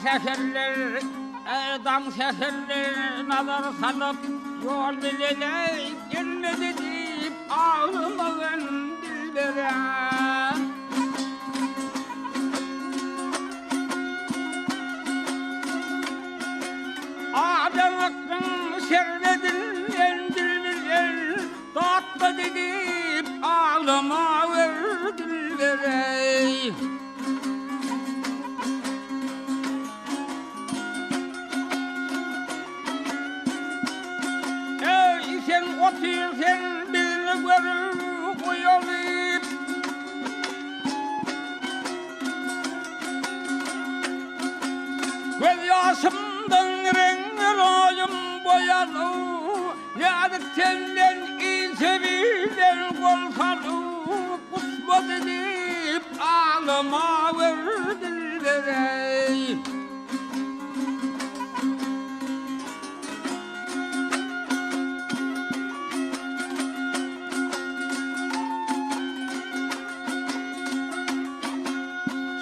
seferler, dam seferler nazar salıp yol bilele gelmedi deyip ağlamanın dillere. Ağlamaktan şerredin diller, tatlı deyip ağlama ver dillere. Sen otur sen birini görür koyulayım. Göz yaşımdan renkler ayım boyalı, yadık senden iyi sevilen kolsalı, kusma dedip ağlama verdiler.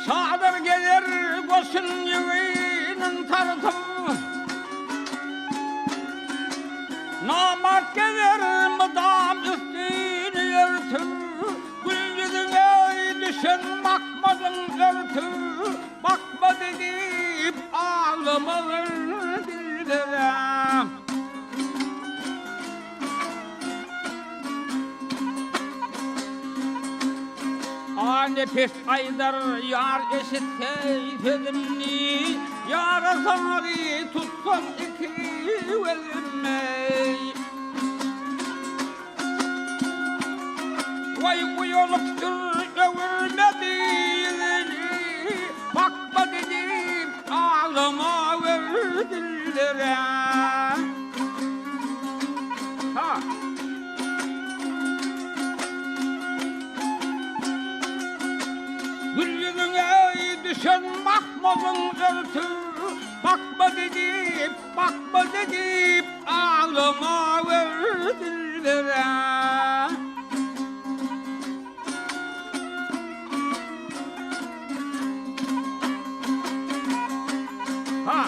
Sağdır gelir koşun yüreğinin tartım, namart gelir mıdam üstünü örtür, gül yüzüne düşen bakmadın örtür, bakma deyip ağlamalar dillere. Nefes aydar yar eşitte sözümni, yara sari tutsan iki verilmey. Vay uyuluptur övülmediğini, bakma dedip ağlama verdillere. Ha. Gül yüzüne düşen bakmadın örtür, bakma dedip ağlama verdillere. Ha.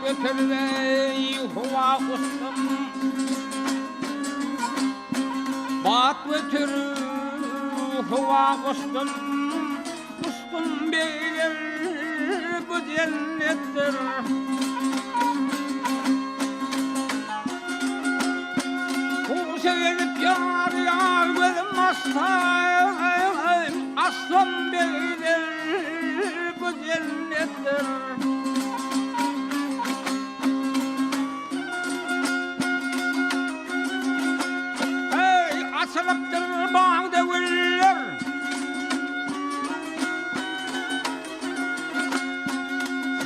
Götürmeyi huva kustum, bat götürü huva kustum, kustum beyler bu cennettir. Bu sevinip yar yar gözüm aslan beyler bu cennettir. Asılıptır bağda güller,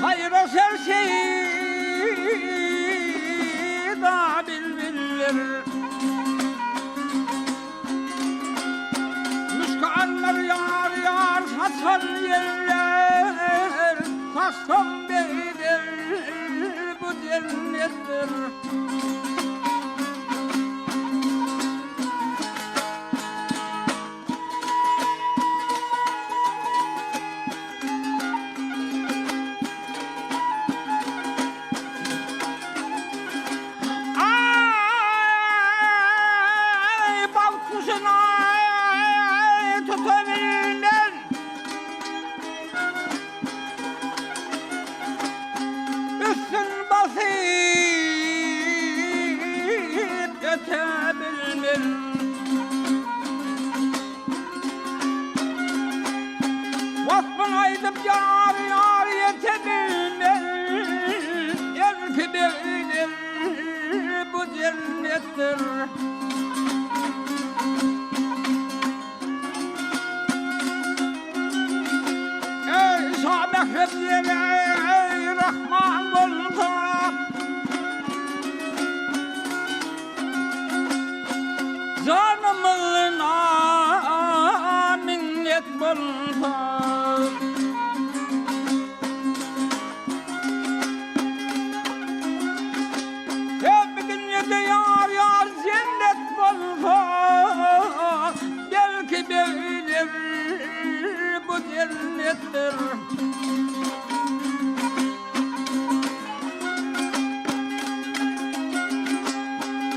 hayra her şeyi da bilirler. Müskanlar yar yar saçan yerler, taslan beyler bu cennettir. cennettir. Ey Samet ey Rahman bolsa, canımın minnet bolsa. Yar yar cennet bolsa, belki böyledir bu cennettir.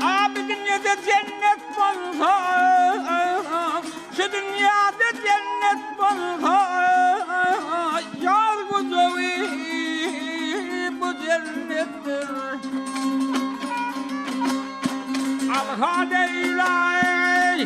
Abi dünyada cennet bolsa, şu dünyada cennet bolsa, yar güzeli bu cennettir. Al hadi ilahi